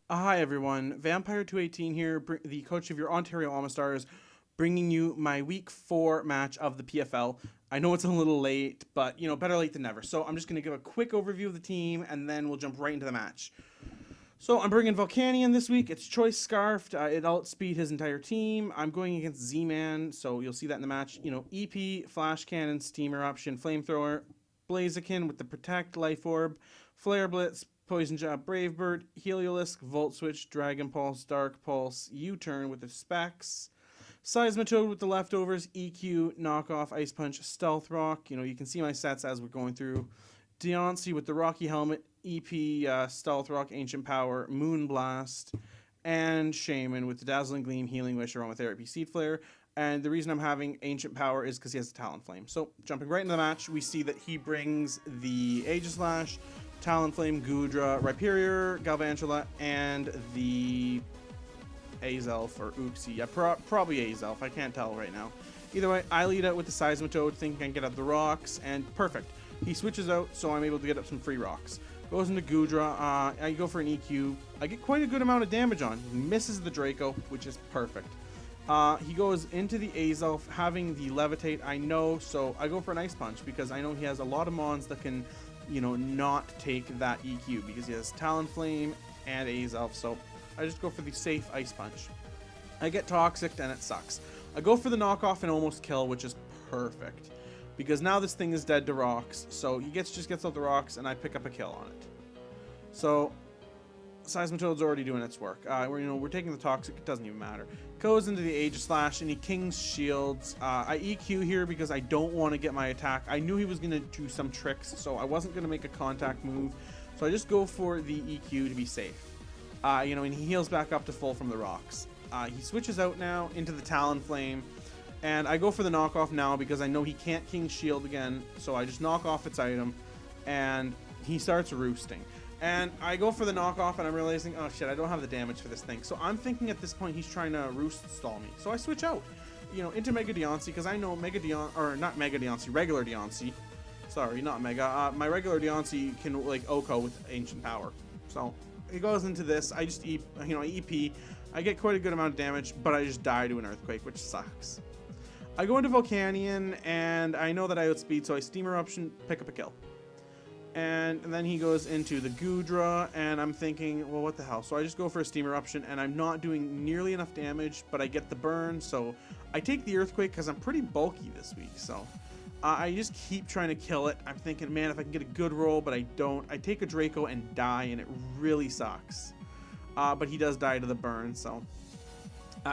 Hi everyone, Vampire218 here, the coach of your Ontario All-Stars, bringing you my Week 4 match of the PFL. I know it's a little late, but better late than never. So I'm just going to give a quick overview of the team, and then we'll jump right into the match. So I'm bringing Volcanion this week. It's Choice Scarfed. It outspeed his entire team. I'm going against Zmandd, so you'll see that in the match. EP, Flash Cannon, Steam Eruption, Flamethrower, Blaziken with the Protect, Life Orb, Flare Blitz, Poison Jab, Brave Bird, Heliolisk, Volt Switch, Dragon Pulse, Dark Pulse, U-Turn with the Specs, Seismitoad with the leftovers, EQ, Knockoff, Ice Punch, Stealth Rock. You can see my sets as we're going through. Deoncé with the Rocky Helmet, EP, Stealth Rock, Ancient Power, Moon Blast, and Shaman with the Dazzling Gleam, Healing Wish, Aromatherapy, Seed Flare. And the reason I'm having Ancient Power is because he has the Talonflame. So, jumping right into the match, we see that he brings the Aegislash, Talonflame, Goodra, Rhyperior, Galvantula, and the Azelf or Uxie. Yeah, probably Azelf. I can't tell right now. Either way, I lead out with the Seismitoad, thinking I can get out the rocks, and perfect. He switches out, so I'm able to get up some free rocks. Goes into Goodra. I go for an EQ. I get quite a good amount of damage on. He misses the Draco, which is perfect. He goes into the Azelf, having the Levitate, I know, so I go for an Ice Punch, because I know he has a lot of mons that can, not take that EQ, because he has Talonflame and Azelf, so I just go for the safe Ice Punch. I get Toxic, and it sucks. I go for the Knockoff and almost kill, which is perfect, because now this thing is dead to rocks, so he just gets out the rocks, and I pick up a kill on it. So Seismitoad's already doing its work. We're taking the Toxic, it doesn't even matter. Goes into the Aegislash, and he King's Shields. I EQ here because I don't want to get my attack. I knew he was going to do some tricks, so I wasn't going to make a contact move. So I just go for the EQ to be safe. And he heals back up to full from the rocks. He switches out now into the Talonflame, and I go for the knockoff now because I know he can't King's Shield again, so I just knock off its item, and he starts roosting. And I go for the knockoff, and I'm realizing, oh shit, I don't have the damage for this thing. So I'm thinking at this point he's trying to roost stall me. So I switch out, into Mega Deoncé, because I know regular Deoncé. Sorry, not Mega. My regular Deoncé can, OHKO with Ancient Power. So he goes into this. I just, EP. I get quite a good amount of damage, but I just die to an Earthquake, which sucks. I go into Volcanion, and I know that I outspeed, so I Steam Eruption, pick up a kill. And then he goes into the Goodra, and I'm thinking, well, what the hell? So I just go for a Steam Eruption, and I'm not doing nearly enough damage, but I get the burn, so I take the Earthquake because I'm pretty bulky this week, so I just keep trying to kill it. I'm thinking, man, if I can get a good roll, but I don't. I take a Draco and die, and it really sucks. But he does die to the burn, so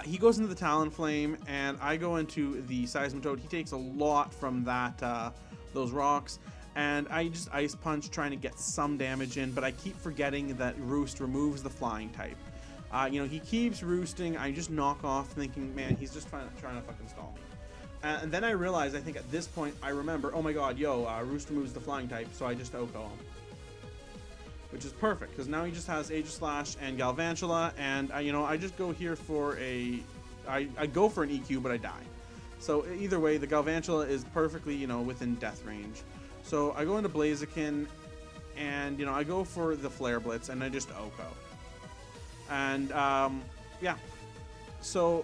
he goes into the Talonflame, and I go into the Seismitoad. He takes a lot from those rocks, and I just Ice Punch, trying to get some damage in, but I keep forgetting that Roost removes the flying type. He keeps roosting. I just knock off, thinking, man, he's just trying to fucking stall me. And then I realize, I think at this point, I remember, oh my god, Roost removes the flying type, so I just OHKO him. Which is perfect, because now he just has Aegislash and Galvantula, and I just go here for I go for an EQ, but I die. So either way, the Galvantula is perfectly, within death range. So I go into Blaziken, and, I go for the Flare Blitz, and I just OHKO. And, yeah. So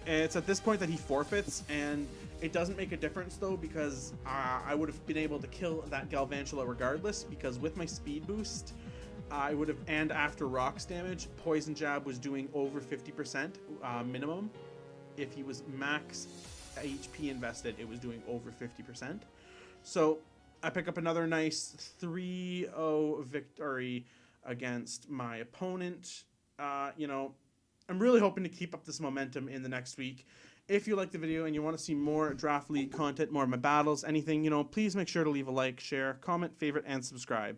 it's at this point that he forfeits, and it doesn't make a difference, though, because I would have been able to kill that Galvantula regardless, because with my speed boost, I would have, and after rocks damage, Poison Jab was doing over 50% minimum. If he was max HP invested, it was doing over 50%. So I pick up another nice 3-0 victory against my opponent. I'm really hoping to keep up this momentum in the next week. If you like the video and you want to see more Draft League content, more of my battles, anything, please make sure to leave a like, share, comment, favorite, and subscribe.